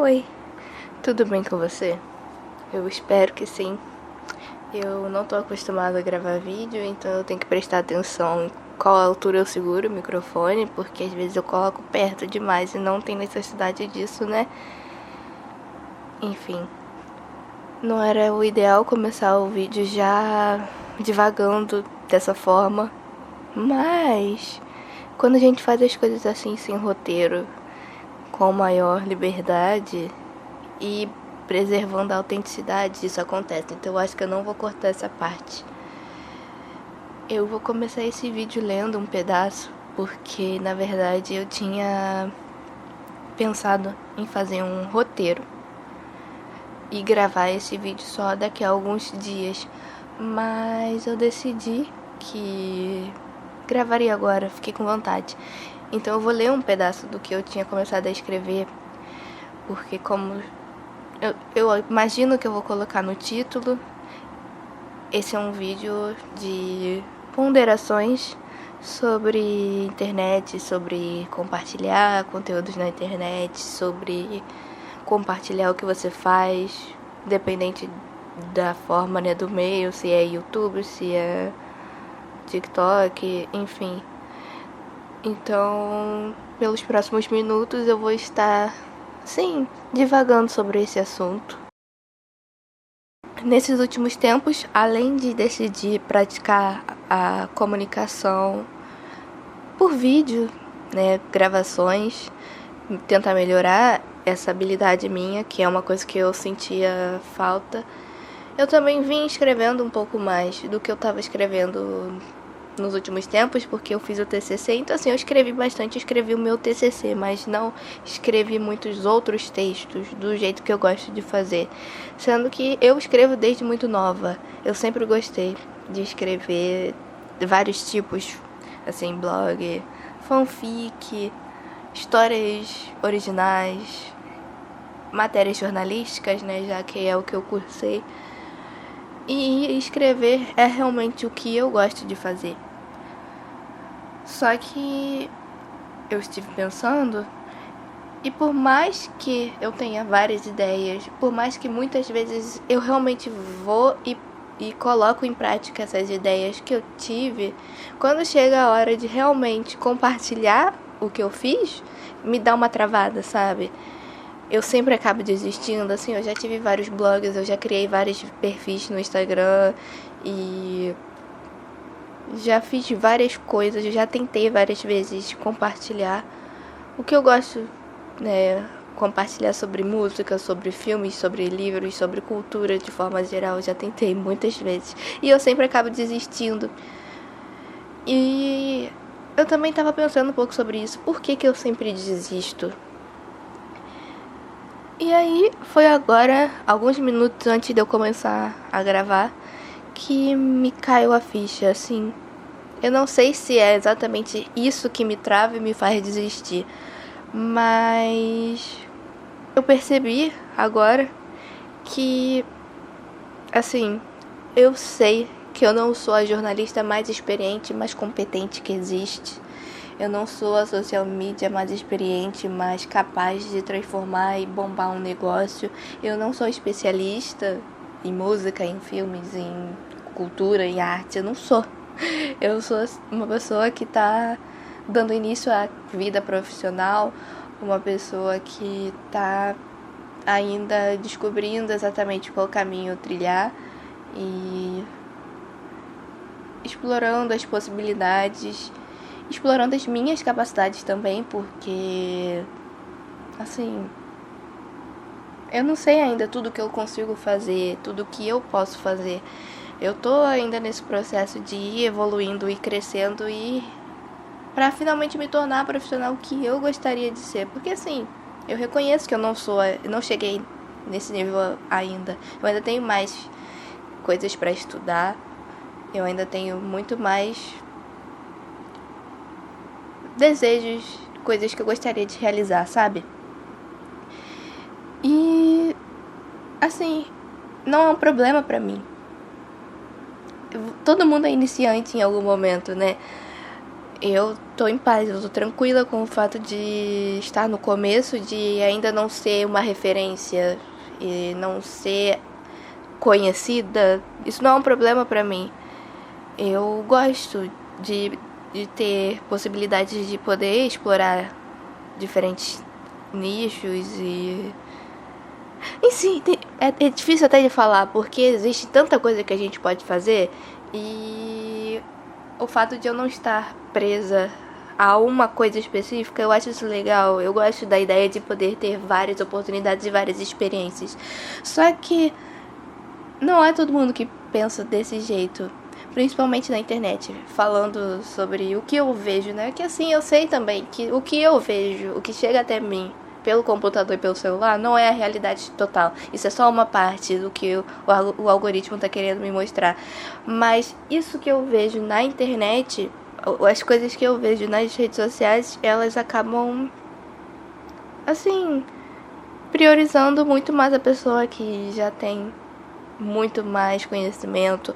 Oi, tudo bem com você? Eu espero que sim. Eu não tô acostumada a gravar vídeo, então eu tenho que prestar atenção em qual altura eu seguro o microfone, porque às vezes eu coloco perto demais e não tem necessidade disso, né? Enfim, não era o ideal começar o vídeo já divagando dessa forma, mas quando a gente faz as coisas assim sem roteiro, com maior liberdade e preservando a autenticidade, isso acontece. Então eu acho que eu não vou cortar essa parte. Eu vou começar esse vídeo lendo um pedaço, porque na verdade eu tinha pensado em fazer um roteiro e gravar esse vídeo só daqui a alguns dias, mas eu decidi que gravaria agora, fiquei com vontade. Então eu vou ler um pedaço do que eu tinha começado a escrever, porque como eu imagino que eu vou colocar no título, esse é um vídeo de ponderações sobre internet, sobre compartilhar conteúdos na internet, sobre compartilhar o que você faz, independente da forma, né, do meio, se é YouTube, se é TikTok, enfim. Então, pelos próximos minutos eu vou estar, sim, divagando sobre esse assunto. Nesses últimos tempos, além de decidir praticar a comunicação por vídeo, né, gravações, tentar melhorar essa habilidade minha, que é uma coisa que eu sentia falta, eu também vim escrevendo um pouco mais do que eu estava escrevendo nos últimos tempos, porque eu fiz o TCC, então assim, eu escrevi bastante, escrevi o meu TCC, mas não escrevi muitos outros textos do jeito que eu gosto de fazer, sendo que eu escrevo desde muito nova, eu sempre gostei de escrever vários tipos, assim, blog, fanfic, histórias originais, matérias jornalísticas, né, já que é o que eu cursei. E escrever é realmente o que eu gosto de fazer. Só que eu estive pensando, e por mais que eu tenha várias ideias, por mais que muitas vezes eu realmente vou e coloco em prática essas ideias que eu tive, quando chega a hora de realmente compartilhar o que eu fiz, me dá uma travada, sabe? Eu sempre acabo desistindo, assim, eu já tive vários blogs, eu já criei vários perfis no Instagram e já fiz várias coisas, eu já tentei várias vezes compartilhar o que eu gosto, né, compartilhar sobre música, sobre filmes, sobre livros, sobre cultura de forma geral, eu já tentei muitas vezes e eu sempre acabo desistindo. E eu também estava pensando um pouco sobre isso, por que eu sempre desisto? E aí, foi agora, alguns minutos antes de eu começar a gravar, que me caiu a ficha, assim. Eu não sei se é exatamente isso que me trava e me faz desistir, mas eu percebi agora que, assim, eu sei que eu não sou a jornalista mais experiente, mais competente que existe. Eu não sou a social media mais experiente, mais capaz de transformar e bombar um negócio. Eu não sou especialista em música, em filmes, em cultura, em arte. Eu não sou. Eu sou uma pessoa que está dando início à vida profissional, uma pessoa que está ainda descobrindo exatamente qual caminho trilhar e explorando as possibilidades, explorando as minhas capacidades também, porque, assim, eu não sei ainda tudo que eu consigo fazer, tudo que eu posso fazer. Eu tô ainda nesse processo de ir evoluindo e crescendo e para finalmente me tornar a profissional que eu gostaria de ser. Porque, assim, eu reconheço que eu não cheguei nesse nível ainda. Eu ainda tenho mais coisas para estudar. Eu ainda tenho muito mais desejos, coisas que eu gostaria de realizar, sabe? E, assim, não é um problema pra mim. Todo mundo é iniciante em algum momento, né? eu tô em paz, eu tô tranquila com o fato de estar no começo, de ainda não ser uma referência e não ser conhecida. Isso não é um problema pra mim. Eu gosto de ter possibilidades de poder explorar diferentes nichos e. Em si, é difícil até de falar, porque existe tanta coisa que a gente pode fazer e o fato de eu não estar presa a uma coisa específica, eu acho isso legal. Eu gosto da ideia de poder ter várias oportunidades e várias experiências. Só que não é todo mundo que pensa desse jeito. Principalmente na internet, falando sobre o que eu vejo, né? Que assim, eu sei também que o que eu vejo, o que chega até mim pelo computador e pelo celular, não é a realidade total. Isso é só uma parte do que o algoritmo tá querendo me mostrar. Mas isso que eu vejo na internet, as coisas que eu vejo nas redes sociais, elas acabam, assim, priorizando muito mais a pessoa que já tem muito mais conhecimento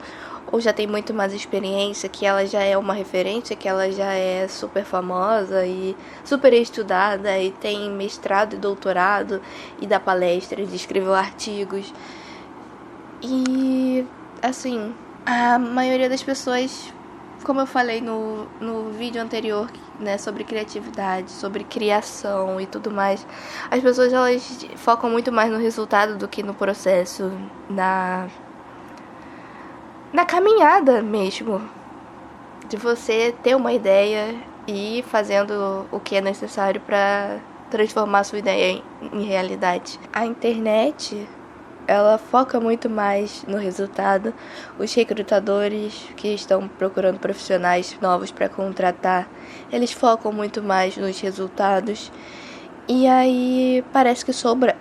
ou já tem muito mais experiência, que ela já é uma referência, que ela já é super famosa e super estudada e tem mestrado e doutorado e dá palestras, escreveu artigos. E assim, a maioria das pessoas, como eu falei no vídeo anterior, né, sobre criatividade, sobre criação e tudo mais, as pessoas elas focam muito mais no resultado do que no processo, na caminhada mesmo, de você ter uma ideia e ir fazendo o que é necessário para transformar a sua ideia em realidade. A internet, ela foca muito mais no resultado. Os recrutadores que estão procurando profissionais novos para contratar, eles focam muito mais nos resultados. E aí parece que sobra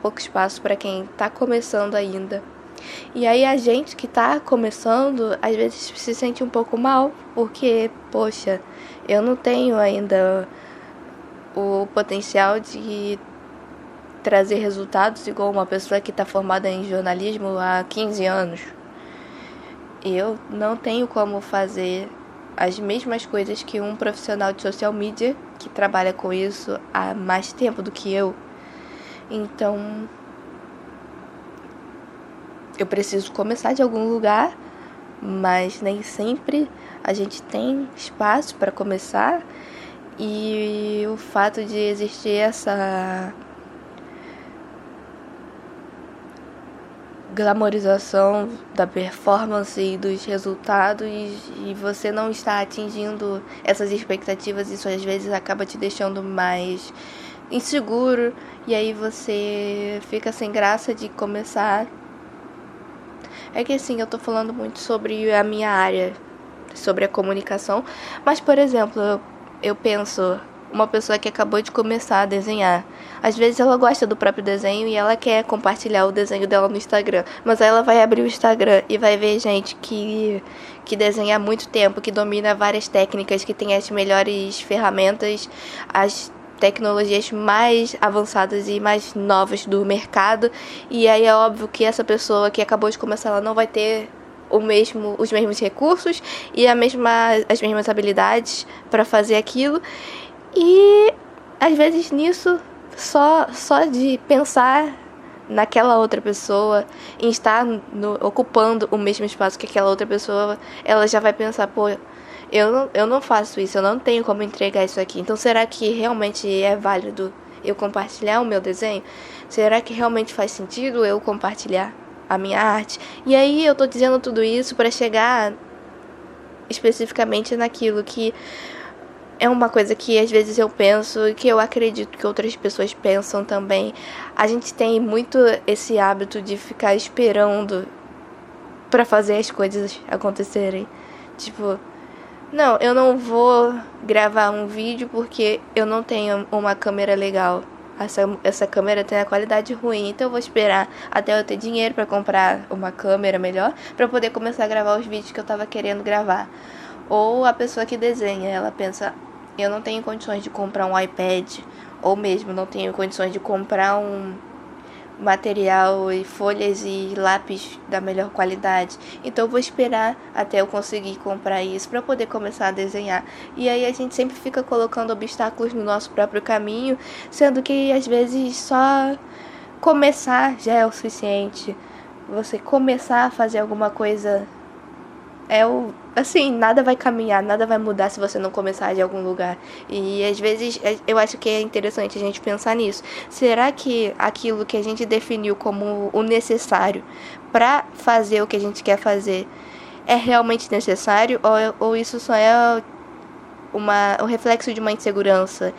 pouco espaço para quem está começando ainda. E aí a gente que tá começando, às vezes se sente um pouco mal, porque, poxa, eu não tenho ainda o potencial de trazer resultados igual uma pessoa que está formada em jornalismo há 15 anos. Eu não tenho como fazer as mesmas coisas que um profissional de social media que trabalha com isso há mais tempo do que eu. Então, eu preciso começar de algum lugar, mas nem sempre a gente tem espaço para começar. E o fato de existir essa glamorização da performance e dos resultados e você não está atingindo essas expectativas, isso às vezes acaba te deixando mais inseguro e aí você fica sem graça de começar. É que assim, eu tô falando muito sobre a minha área, sobre a comunicação, mas por exemplo, eu penso uma pessoa que acabou de começar a desenhar. Às vezes ela gosta do próprio desenho e ela quer compartilhar o desenho dela no Instagram, mas aí ela vai abrir o Instagram e vai ver gente que desenha há muito tempo, que domina várias técnicas, que tem as melhores ferramentas, as tecnologias mais avançadas e mais novas do mercado, e aí é óbvio que essa pessoa que acabou de começar, ela não vai ter os mesmos recursos e as mesmas habilidades para fazer aquilo. E às vezes nisso, só de pensar naquela outra pessoa, em estar ocupando o mesmo espaço que aquela outra pessoa, ela já vai pensar, pô, eu não faço isso, eu não tenho como entregar isso aqui. Então será que realmente é válido eu compartilhar o meu desenho? Será que realmente faz sentido eu compartilhar a minha arte? E aí eu tô dizendo tudo isso para chegar especificamente naquilo que é uma coisa que às vezes eu penso e que eu acredito que outras pessoas pensam também. A gente tem muito esse hábito de ficar esperando para fazer as coisas acontecerem. Tipo, não, eu não vou gravar um vídeo porque eu não tenho uma câmera legal. Essa câmera tem a qualidade ruim, então eu vou esperar até eu ter dinheiro para comprar uma câmera melhor para poder começar a gravar os vídeos que eu tava querendo gravar. Ou a pessoa que desenha, ela pensa, eu não tenho condições de comprar um iPad, ou mesmo não tenho condições de comprar material e folhas e lápis da melhor qualidade. Então eu vou esperar até eu conseguir comprar isso para poder começar a desenhar. E aí a gente sempre fica colocando obstáculos no nosso próprio caminho, sendo que às vezes só começar já é o suficiente. Você começar a fazer alguma coisa assim, nada vai caminhar, nada vai mudar se você não começar de algum lugar. E às vezes eu acho que é interessante a gente pensar nisso. Será que aquilo que a gente definiu como o necessário para fazer o que a gente quer fazer é realmente necessário, ou isso só é um reflexo de uma insegurança?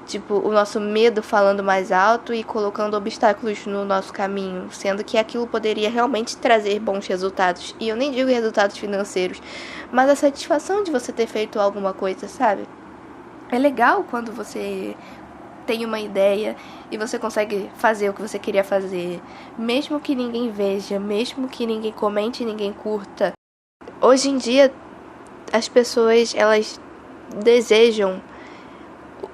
Tipo, o nosso medo falando mais alto e colocando obstáculos no nosso caminho, sendo que aquilo poderia realmente trazer bons resultados. E eu nem digo resultados financeiros, mas a satisfação de você ter feito alguma coisa, sabe? É legal quando você tem uma ideia e você consegue fazer o que você queria fazer, mesmo que ninguém veja, mesmo que ninguém comente, ninguém curta. Hoje em dia, as pessoas, elas desejam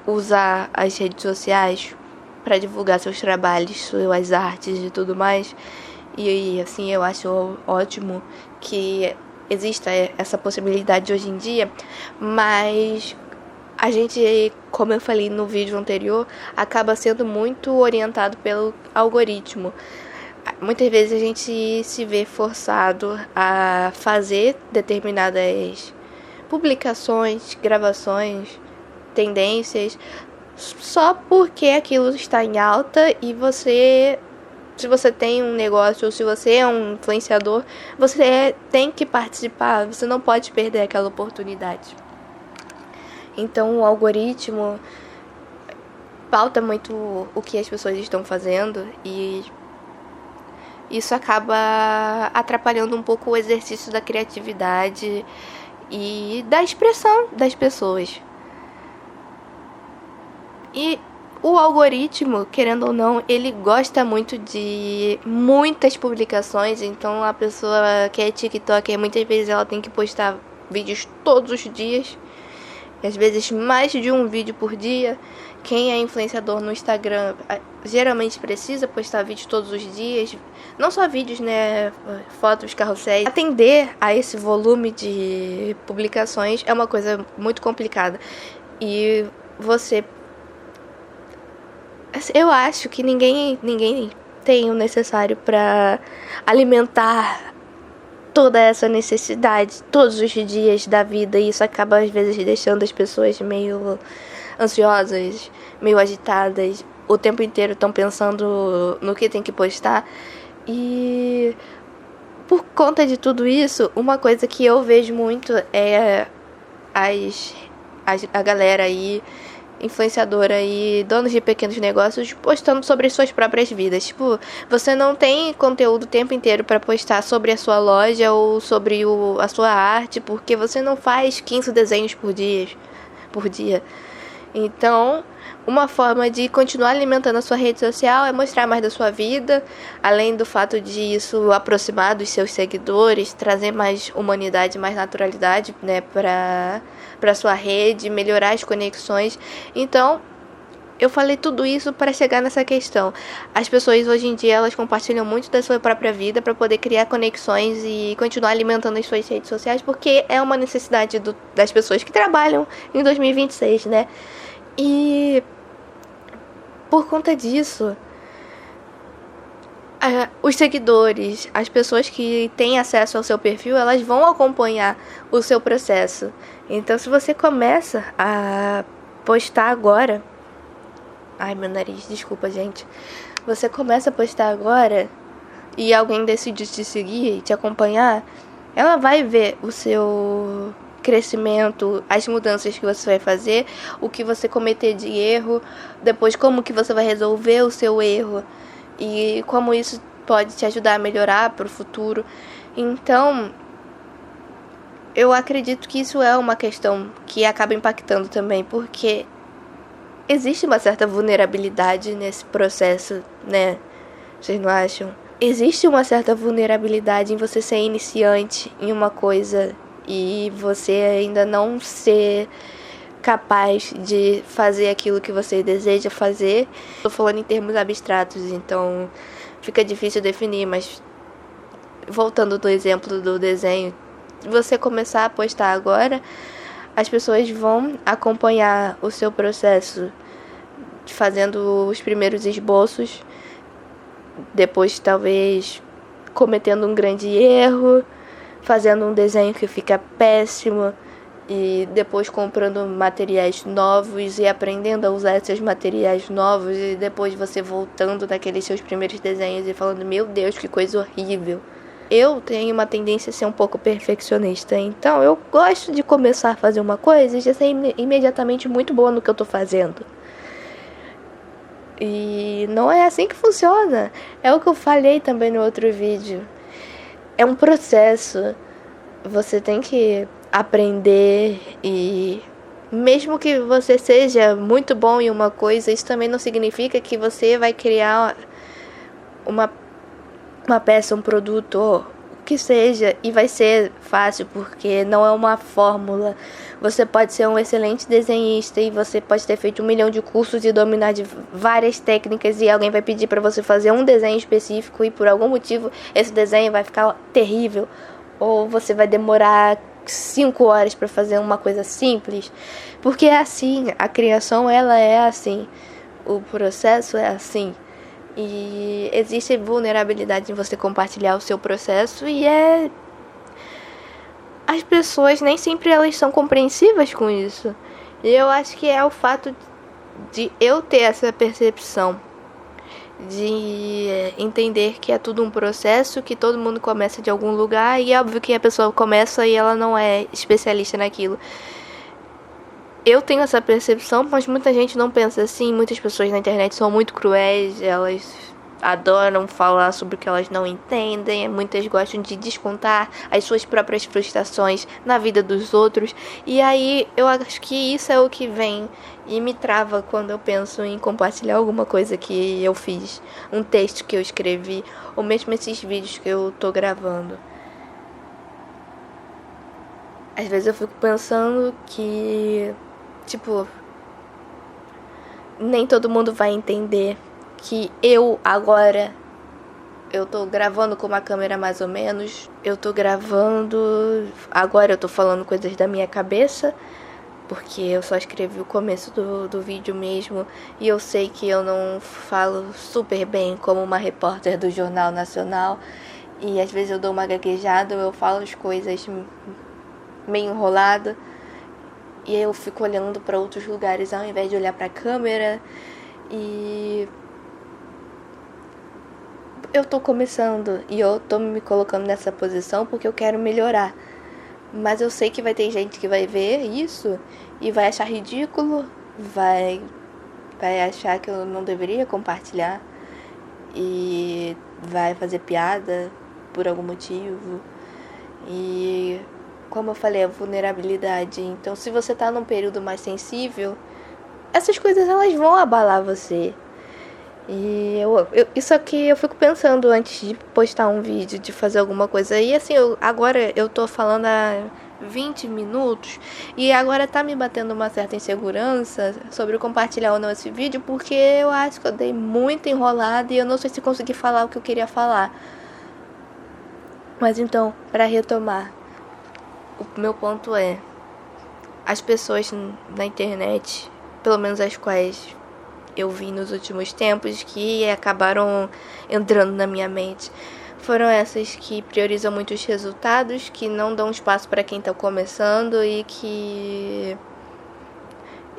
usar as redes sociais para divulgar seus trabalhos, suas artes e tudo mais. E assim, eu acho ótimo que exista essa possibilidade hoje em dia, mas a gente, como eu falei no vídeo anterior, acaba sendo muito orientado pelo algoritmo. Muitas vezes a gente se vê forçado a fazer determinadas publicações, gravações, tendências, só porque aquilo está em alta e você, se você tem um negócio ou se você é um influenciador, você tem que participar, você não pode perder aquela oportunidade. Então o algoritmo pauta muito o que as pessoas estão fazendo e isso acaba atrapalhando um pouco o exercício da criatividade e da expressão das pessoas. E o algoritmo, querendo ou não, ele gosta muito de muitas publicações. Então a pessoa que é TikToker, muitas vezes ela tem que postar vídeos todos os dias, às vezes mais de um vídeo por dia. Quem é influenciador no Instagram geralmente precisa postar vídeos todos os dias, não só vídeos, né, fotos, carrosséis. Atender a esse volume de publicações é uma coisa muito complicada. E eu acho que ninguém tem o necessário para alimentar toda essa necessidade todos os dias da vida, e isso acaba às vezes deixando as pessoas meio ansiosas, meio agitadas, o tempo inteiro estão pensando no que tem que postar. E por conta de tudo isso, uma coisa que eu vejo muito é a galera aí, influenciadora e donos de pequenos negócios, postando sobre suas próprias vidas. Tipo, você não tem conteúdo o tempo inteiro para postar sobre a sua loja ou sobre a sua arte, porque você não faz 15 desenhos por dia. Então, uma forma de continuar alimentando a sua rede social é mostrar mais da sua vida, além do fato de isso aproximar dos seus seguidores, trazer mais humanidade, mais naturalidade, né, para sua rede, melhorar as conexões. Então, eu falei tudo isso para chegar nessa questão. As pessoas hoje em dia, elas compartilham muito da sua própria vida para poder criar conexões e continuar alimentando as suas redes sociais, porque é uma necessidade das pessoas que trabalham em 2026, né? E por conta disso, os seguidores, as pessoas que têm acesso ao seu perfil, elas vão acompanhar o seu processo. Então, se você começa a postar agora... Ai, meu nariz, desculpa, gente. Você começa a postar agora e alguém decide te seguir e te acompanhar, ela vai ver o seu crescimento, as mudanças que você vai fazer, o que você cometer de erro, depois como que você vai resolver o seu erro e como isso pode te ajudar a melhorar para o futuro. Então, eu acredito que isso é uma questão que acaba impactando também, porque existe uma certa vulnerabilidade nesse processo, né? Vocês não acham? Existe uma certa vulnerabilidade em você ser iniciante em uma coisa e você ainda não ser capaz de fazer aquilo que você deseja fazer. Tô falando em termos abstratos, então fica difícil definir, mas voltando do exemplo do desenho, se você começar a postar agora, as pessoas vão acompanhar o seu processo fazendo os primeiros esboços, depois talvez cometendo um grande erro, fazendo um desenho que fica péssimo e depois comprando materiais novos e aprendendo a usar esses materiais novos e depois você voltando naqueles seus primeiros desenhos e falando, meu Deus, que coisa horrível. Eu tenho uma tendência a ser um pouco perfeccionista, então eu gosto de começar a fazer uma coisa e já ser imediatamente muito boa no que eu tô fazendo. E não é assim que funciona. É o que eu falei também no outro vídeo. É um processo. Você tem que aprender e mesmo que você seja muito bom em uma coisa, isso também não significa que você vai criar uma peça, um produto, o que seja, e vai ser fácil, porque não é uma fórmula. Você pode ser um excelente desenhista e você pode ter feito 1 milhão de cursos e dominar de várias técnicas e alguém vai pedir para você fazer um desenho específico e por algum motivo esse desenho vai ficar terrível. Ou você vai demorar 5 horas para fazer uma coisa simples. Porque é assim, a criação ela é assim, o processo é assim. E existe vulnerabilidade em você compartilhar o seu processo e as pessoas nem sempre elas são compreensivas com isso. E eu acho que é o fato de eu ter essa percepção de entender que é tudo um processo, que todo mundo começa de algum lugar e é óbvio que a pessoa começa e ela não é especialista naquilo. Eu tenho essa percepção, mas muita gente não pensa assim. Muitas pessoas na internet são muito cruéis, elas adoram falar sobre o que elas não entendem, muitas gostam de descontar as suas próprias frustrações na vida dos outros. E aí eu acho que isso é o que vem e me trava quando eu penso em compartilhar alguma coisa que eu fiz, um texto que eu escrevi, ou mesmo esses vídeos que eu tô gravando. Às vezes eu fico pensando que, tipo, nem todo mundo vai entender que eu agora, eu tô gravando com uma câmera mais ou menos, eu tô gravando, agora eu tô falando coisas da minha cabeça, porque eu só escrevi o começo do vídeo mesmo, e eu sei que eu não falo super bem como uma repórter do Jornal Nacional, e às vezes eu dou uma gaguejada, eu falo as coisas meio enrolada, e eu fico olhando para outros lugares ao invés de olhar para a câmera. E eu tô começando e eu tô me colocando nessa posição porque eu quero melhorar. Mas eu sei que vai ter gente que vai ver isso e vai achar ridículo, vai achar que eu não deveria compartilhar e vai fazer piada por algum motivo. E como eu falei, a vulnerabilidade. Então, se você tá num período mais sensível, essas coisas elas vão abalar você. E isso aqui eu fico pensando antes de postar um vídeo, de fazer alguma coisa. E assim, agora eu tô falando há 20 minutos e agora tá me batendo uma certa insegurança sobre compartilhar ou não esse vídeo, porque eu acho que eu dei muito enrolada e eu não sei se consegui falar o que eu queria falar. Mas então, pra retomar, o meu ponto é, as pessoas na internet, pelo menos as quais eu vi nos últimos tempos, que acabaram entrando na minha mente, foram essas que priorizam muito os resultados, que não dão espaço para quem tá começando e que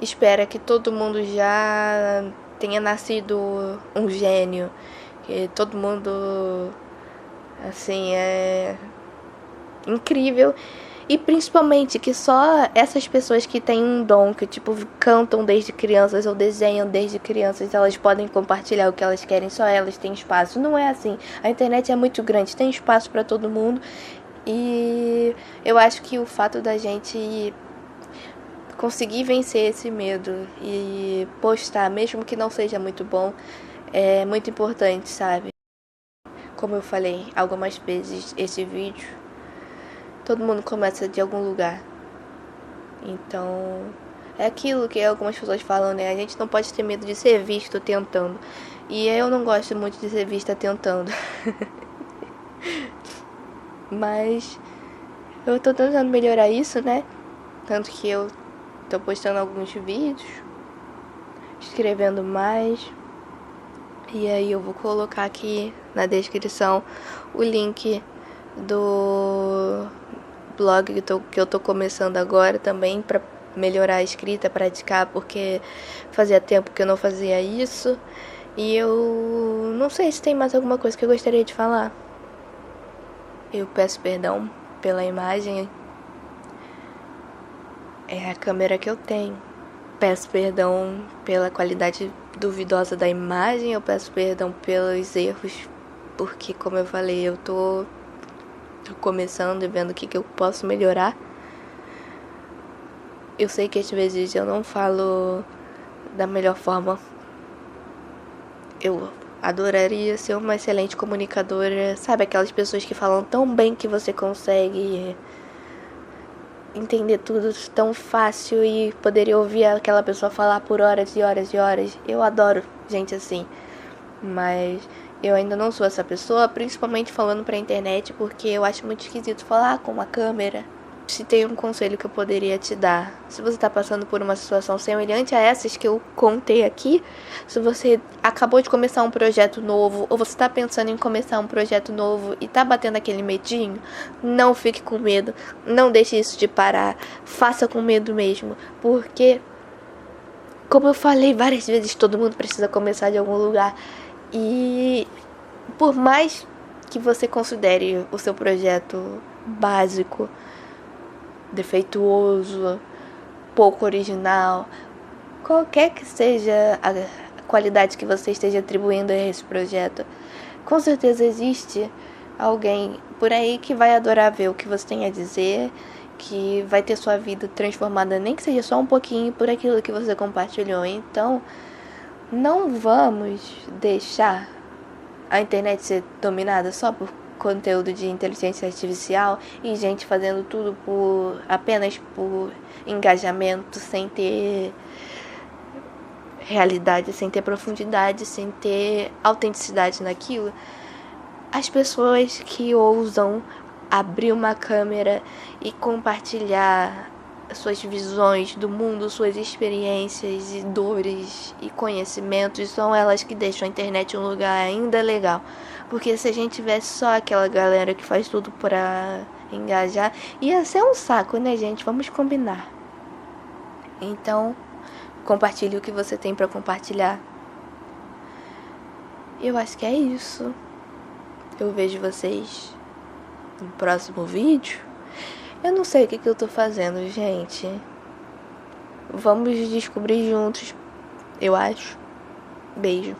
espera que todo mundo já tenha nascido um gênio, que todo mundo assim é incrível. E principalmente que só essas pessoas que têm um dom, que tipo cantam desde crianças ou desenham desde crianças, elas podem compartilhar o que elas querem, só elas têm espaço. Não é assim. A internet é muito grande, tem espaço para todo mundo. E eu acho que o fato da gente conseguir vencer esse medo e postar, mesmo que não seja muito bom, é muito importante, sabe? Como eu falei algumas vezes, esse vídeo, todo mundo começa de algum lugar. Então, é aquilo que algumas pessoas falam, né? A gente não pode ter medo de ser visto tentando. E eu não gosto muito de ser vista tentando. Mas eu tô tentando melhorar isso, né? Tanto que eu tô postando alguns vídeos, escrevendo mais. E aí eu vou colocar aqui na descrição o link do blog que eu tô começando agora também, pra melhorar a escrita, praticar, porque fazia tempo que eu não fazia isso. E eu não sei se tem mais alguma coisa que eu gostaria de falar. Eu peço perdão pela imagem. É a câmera que eu tenho. Peço perdão pela qualidade duvidosa da imagem. Eu peço perdão pelos erros, porque, como eu falei, eu tô começando e vendo o que eu posso melhorar. Eu sei que às vezes eu não falo da melhor forma. Eu adoraria ser uma excelente comunicadora. Sabe, aquelas pessoas que falam tão bem que você consegue entender tudo tão fácil e poderia ouvir aquela pessoa falar por horas e horas e horas. Eu adoro gente assim, mas eu ainda não sou essa pessoa, principalmente falando pra internet, porque eu acho muito esquisito falar com uma câmera. Se tem um conselho que eu poderia te dar, se você tá passando por uma situação semelhante a essas que eu contei aqui, se você acabou de começar um projeto novo, ou você tá pensando em começar um projeto novo e tá batendo aquele medinho, não fique com medo, não deixe isso te parar, faça com medo mesmo, porque, como eu falei várias vezes, todo mundo precisa começar de algum lugar, e por mais que você considere o seu projeto básico, defeituoso, pouco original, qualquer que seja a qualidade que você esteja atribuindo a esse projeto, com certeza existe alguém por aí que vai adorar ver o que você tem a dizer, que vai ter sua vida transformada, nem que seja só um pouquinho, por aquilo que você compartilhou. Então, não vamos deixar a internet ser dominada só por conteúdo de inteligência artificial e gente fazendo tudo apenas por engajamento, sem ter realidade, sem ter profundidade, sem ter autenticidade naquilo. As pessoas que ousam abrir uma câmera e compartilhar suas visões do mundo, suas experiências e dores e conhecimentos, são elas que deixam a internet um lugar ainda legal. Porque se a gente tivesse só aquela galera que faz tudo pra engajar, ia ser um saco, né, gente? Vamos combinar. Então, compartilhe o que você tem pra compartilhar. Eu acho que é isso. Eu vejo vocês no próximo vídeo. Eu não sei o que eu tô fazendo, gente. Vamos descobrir juntos, eu acho. Beijo.